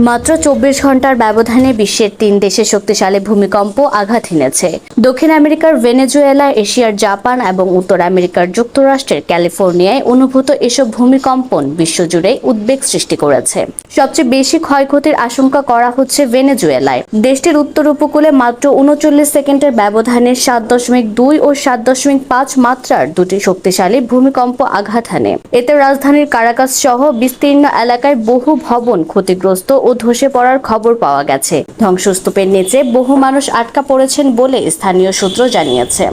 মাত্র ২৪ ঘন্টার ব্যবধানে বিশ্বের ৩ দেশে শক্তিশালী ভূমিকম্প আঘাত হেনেছে। দক্ষিণ আমেরিকার ভেনেজুয়েলা, এশিয়ার জাপান এবং উত্তর আমেরিকার যুক্তরাষ্ট্রের ক্যালিফোর্নিয়ায় অনুভূত এসব ভূমিকম্পন বিশ্বজুড়ে উদ্বেগ সৃষ্টি করেছে। সবচেয়ে বেশি ক্ষয়ক্ষতির আশঙ্কা করা হচ্ছে ভেনেজুয়েলায়। দেশটির উত্তর উপকূলে মাত্র ৩৯ সেকেন্ডের ব্যবধানে ৭.২ ও ৭.৫ মাত্রার দুটি শক্তিশালী ভূমিকম্প আঘাত হানে। এতে রাজধানীর কারাকাস সহ বিস্তীর্ণ এলাকায় বহু ভবন ক্ষতিগ্রস্ত ও ধসে পড়ার খবর পাওয়া গেছে। ধ্বংসস্তূপের নিচে বহু মানুষ আটকা পড়েছেন বলে স্থানীয় সূত্র জানিয়েছে।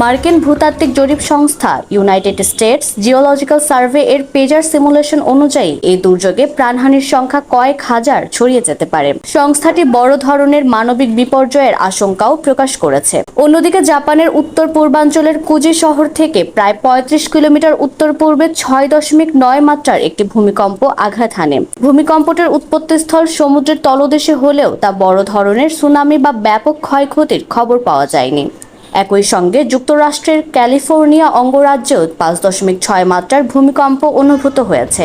মার্কিন ভূতাত্ত্বিক জরিপ সংস্থা ইউনাইটেড স্টেটস জিওলজিক্যাল সার্ভে এর পেজার সিমুলেশন অনুযায়ী এই দুর্যোগে প্রাণহানির সংখ্যা কয়েক হাজার ছড়িয়ে যেতে পারে। সংস্থাটি বড় ধরনের মানবিক বিপর্যয়ের আশঙ্কাও প্রকাশ করেছে। অন্যদিকে জাপানের উত্তর পূর্বাঞ্চলের কুজি শহর থেকে প্রায় ৩৫ কিলোমিটার উত্তর পূর্বে ৬.৯ মাত্রার একটি ভূমিকম্প আঘাত হানে। ভূমিকম্পটির উৎপত্তিস্থল সমুদ্রের তলদেশে হলেও তা বড় ধরনের সুনামি বা ব্যাপক ক্ষয়ক্ষতির খবর পাওয়া যায়নি। একই সঙ্গে যুক্তরাষ্ট্রের ক্যালিফোর্নিয়া অঙ্গরাজ্যেও ৫.৬ মাত্রার ভূমিকম্প অনুভূত হয়েছে।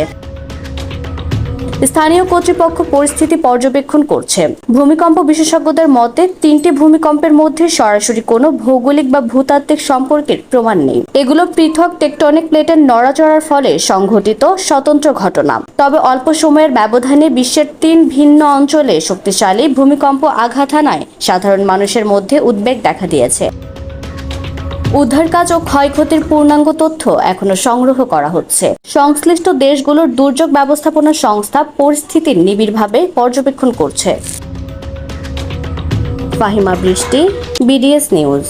স্থানীয় কর্তৃপক্ষ পরিস্থিতি পর্যবেক্ষণ করছে। ভূমিকম্প বিশেষজ্ঞদের মতে ৩টি ভূমিকম্পের মধ্যে সরাসরি কোনো ভৌগোলিক বা ভূতাত্ত্বিক সম্পর্কের প্রমাণ নেই। এগুলো পৃথক টেকটনিক প্লেটের নড়াচড়ার ফলে সংঘটিত স্বতন্ত্র ঘটনা। তবে অল্প সময়ের ব্যবধানে বিশ্বের ৩ ভিন্ন অঞ্চলে শক্তিশালী ভূমিকম্প আঘাত হানায় সাধারণ মানুষের মধ্যে উদ্বেগ দেখা দিয়েছে। উদ্ধার কাজ ও ক্ষয়ক্ষতির পূর্ণাঙ্গ তথ্য এখনো সংগ্রহ করা হচ্ছে। সংশ্লিষ্ট দেশগুলোর দুর্যোগ ব্যবস্থাপনা সংস্থা পরিস্থিতির নিবিড়ভাবে পর্যবেক্ষণ করছে। ফাহিমা বৃষ্টি, বিডিএস নিউজ।